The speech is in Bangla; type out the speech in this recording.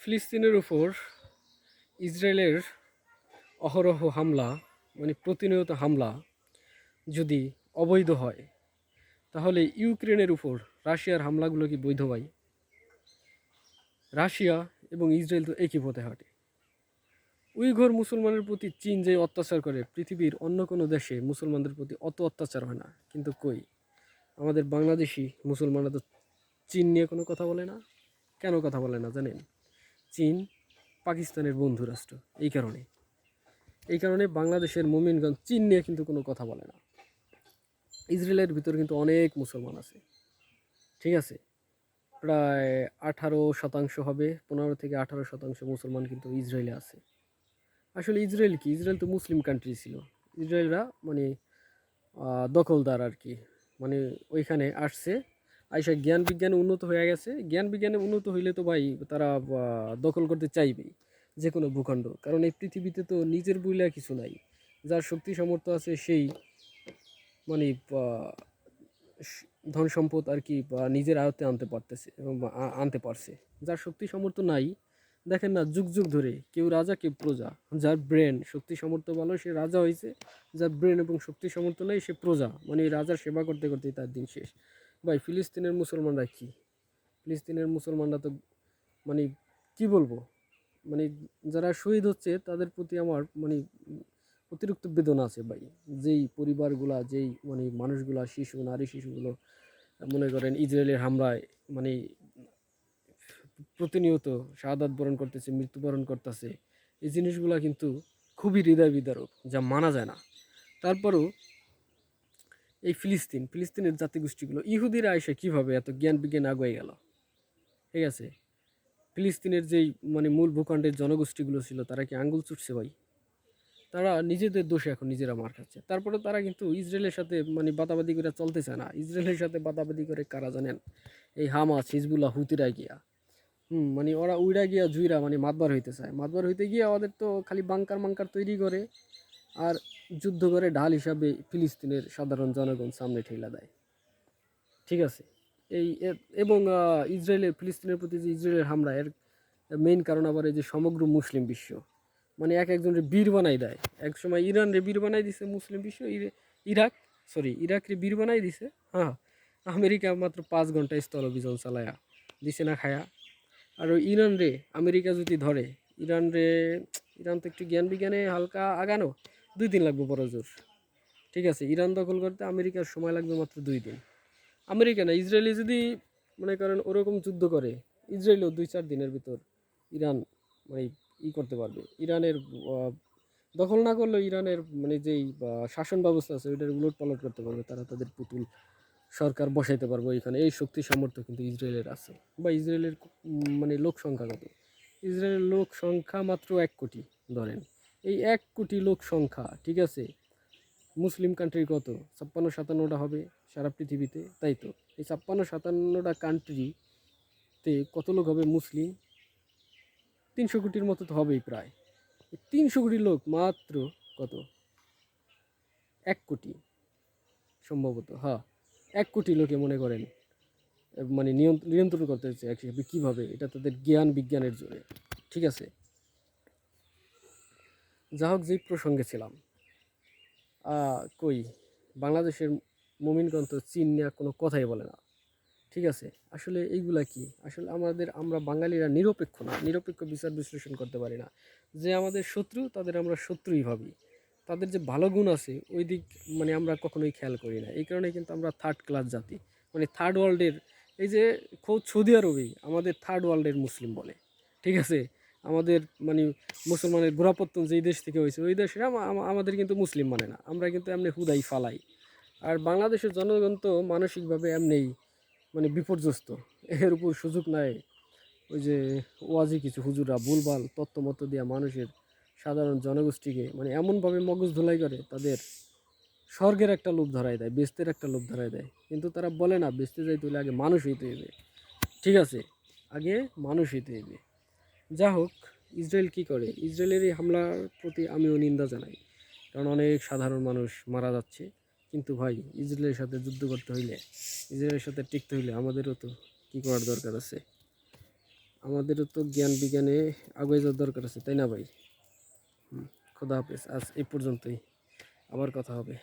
ফিলিস্তিনের উপর ইসরায়েলের অহরহ হামলা, মানে প্রতিনিয়ত হামলা যদি অবৈধ হয়, তাহলে ইউক্রেনের উপর রাশিয়ার হামলাগুলো কি বৈধ ভাই? রাশিয়া এবং ইসরায়েল তো একই পথে হাঁটে। উইঘুর মুসলমানের প্রতি চীন যে অত্যাচার করে, পৃথিবীর অন্য কোনো দেশে মুসলমানদের প্রতি অত অত্যাচার হয় না। কিন্তু কই, আমাদের বাংলাদেশি মুসলমানরা তো চীন নিয়ে কোনো কথা বলে না। কেন কথা বলে না জানেন? চীন পাকিস্তানের বন্ধু রাষ্ট্র। এই কারণে বাংলাদেশের মুমিনগঞ্জ চীন নিয়ে কিন্তু কোনো কথা বলে না। ইসরায়েলের ভিতর কিন্তু অনেক মুসলমান আছে, ঠিক আছে? প্রায় 18% হবে, 15 থেকে 18% মুসলমান কিন্তু ইসরায়েলে আছে। আসলে ইসরায়েল কি? ইসরায়েল তো মুসলিম কান্ট্রি ছিল। ইসরায়েলরা মানে দখলদার আর কি, মানে ওইখানে আসছে, আইসা জ্ঞান বিজ্ঞানে উন্নত হয়ে গেছে। জ্ঞান বিজ্ঞানে উন্নত হইলে তো ভাই তারা দখল করতে চাইবেই যে কোনো ভূখণ্ড, কারণ এই পৃথিবীতে তো নিজের বইলা কিছু নাই। যার শক্তি সামর্থ্য আছে সেই মানে ধন সম্পদ আর কি নিজের আয়ত্তে আনতে পারতেছে এবং আনতে পারছে। যার শক্তি সামর্থ্য নাই, দেখেন না, যুগ যুগ ধরে কেউ রাজা কেউ প্রজা। যার ব্রেন শক্তি সামর্থ্য ভালো সে রাজা হয়েছে, যার ব্রেন এবং শক্তি সামর্থ্য নেই সে প্রজা, মানে রাজার সেবা করতে করতেই তার দিন শেষ। ভাই ফিলিস্তিনের মুসলমানরা কি? ফিলিস্তিনের মুসলমানরা তো মানে কি বলবো, মানে যারা শহীদ হচ্ছে তাদের প্রতি আমার মানে অতিরিক্ত বেদনা আছে ভাই। যেই পরিবারগুলা, যেই মানে মানুষগুলা, শিশু নারী শিশুগুলো মনে করেন ইসরায়েলের হামলায় মানে প্রতিনিয়ত শাহাদাত বরণ করতেছে, মৃত্যুবরণ করতেছে, এই জিনিসগুলা কিন্তু খুবই হৃদয় বিদারক, যা মানা যায় না। তারপরও এই ফিলিস্তিনের জাতিগোষ্ঠীগুলো, ইহুদিরা এসে কীভাবে এত জ্ঞান বিজ্ঞান আগুয়ে গেল, ঠিক আছে? ফিলিস্তিনের যেই মানে মূল ভূখণ্ডের জনগোষ্ঠীগুলো ছিল তারা কি আঙ্গুল চুটছে ভাই? তারা নিজেদের দোষে এখন নিজেরা মার খাচ্ছে। তারপরে তারা কিন্তু ইসরায়েলের সাথে মানে বাদাবাদি করে চলতেছে না। ইসরায়েলের সাথে বাদাবাদি করে কারা জানেন? এই হামাস, হিজবুল্লাহ, হুতিরা গিয়া মানে ওরা উইরা গিয়া জুইরা মানে মাতবার হইতে চায়। মাতবার হইতে গিয়ে আমাদের তো খালি বাংকার মাংকার তৈরি করে আর যুদ্ধ করে ঢাল হিসাবে ফিলিস্তিনের সাধারণ জনগণ সামনে ঠেলা দেয়, ঠিক আছে? এবং ফিলিস্তিনের প্রতি যে ইসরায়েলের হামলা, এর মেইন কারণ আবার এই যে সমগ্র মুসলিম বিশ্ব মানে একজনের বীর বানাই দেয়। এক সময় ইরান রে বীর বানাই দিছে মুসলিম বিশ্ব, ইরাক রে বীর বানাই দিছে। হ্যাঁ, আমেরিকা মাত্র 5 ঘন্টায় স্থল অভিযান চালায়া দিছে না খায়া। আর ওই ইরান রে আমেরিকা যদি ধরে, ইরান তো একটু জ্ঞান বিজ্ঞানে হালকা আগানো, 2 দিন লাগবে বড় জোর, ঠিক আছে? ইরান দখল করতে আমেরিকার সময় লাগবে মাত্র 2 দিন। আমেরিকা না, ইসরায়েলি যদি মনে করেন ওরকম যুদ্ধ করে, ইসরায়েলও 2-4 দিনের ভিতর ইরান মানে করতে পারবে। ইরানের দখল না করলেও ইরানের মানে যেই শাসন ব্যবস্থা আছে ওইটার উলট পালট করতে পারবে তারা, তাদের পুতুল সরকার বসাইতে পারবে এখানে। এই শক্তি সামর্থ্য কিন্তু ইসরায়েলের আছে। বা ইসরায়েলের মানে লোক সংখ্যা কত? ইসরায়েলের লোক সংখ্যা মাত্র 1 কোটি ধরেন। এই 1 কোটি লোক সংখ্যা, ঠিক আছে? মুসলিম কান্ট্রি কত? 56-57টা হবে সারা পৃথিবীতে, তাই তো? এই 56-57টা কান্ট্রিতে কত লোক হবে মুসলিম? 300 কোটির মতো তো হবেই প্রায়। 300 কোটি লোক মাত্র কত? 1 কোটি সম্ভবত, হ্যাঁ। 1 কোটি লোকে মনে করেন মানে নিয়ন্ত্রণ করতে হচ্ছে একসাথে। কীভাবে? এটা তাদের জ্ঞান বিজ্ঞানের জোরে, ঠিক আছে? যা হোক, যেই প্রসঙ্গে ছিলাম, কই বাংলাদেশের মুমিনগঞ্জ তো চীন নিয়ে কোনো কথাই বলে না, ঠিক আছে? আসলে এইগুলা কি? আসলে আমরা বাঙালিরা নিরপেক্ষ না, নিরপেক্ষ বিচার বিশ্লেষণ করতে পারি না। যে আমাদের শত্রু তাদের আমরা শত্রুই ভাবি, তাদের যে ভালো গুণ আছে ওই দিক মানে আমরা কখনোই খেয়াল করি না। এই কারণে কিন্তু আমরা থার্ড ক্লাস জাতি, মানে থার্ড ওয়ার্ল্ডের। এই যে খোদ সৌদি আরবেই আমাদের থার্ড ওয়ার্ল্ডের মুসলিম বলে, ঠিক আছে? আমাদের মানে মুসলমানের গোড়াপত্তন যেই দেশ থেকে হয়েছে ওই দেশের আমাদের কিন্তু মুসলিম মানে না, আমরা কিন্তু এমনি হুদাই ফালাই। আর বাংলাদেশের জনগণ তো মানসিকভাবে এমনিই মানে বিপর্যস্ত, এর উপর সুযোগ নাই। ওই যে ওয়াজি কিছু হুজুরা ভুলভাল তত্ত্ব মতো দিয়া মানুষের সাধারণ জনগোষ্ঠীকে মানে এমনভাবে মগজ ধোলাই করে, তাদের স্বর্গের একটা লোভ ধরাই দেয়, বেস্তের একটা লোভ ধরাই দেয়। কিন্তু তারা বলে না, বেস্তে যাইতে হলে আগে মানুষ হইতে হইবে, ঠিক আছে? আগে মানুষ হইতে হইবে। যা হোক, ইসরায়েল কি করে? ইসরায়েলের এই হামলার প্রতি আমিও নিন্দা জানাই, কারণ অনেক সাধারণ মানুষ মারা যাচ্ছে। কিন্তু ভাই, ইসরায়েলের সাথে যুদ্ধ করতে হইলে, ইসরায়েলের সাথে টিকতে হইলে আমাদেরও তো কী করার দরকার আছে? আমাদেরও তো জ্ঞান বিজ্ঞানে আগুয়ে যাওয়ার দরকার আছে, তাই না ভাই? খোদা হাফেজ, আজ এই পর্যন্তই, আবার কথা হবে।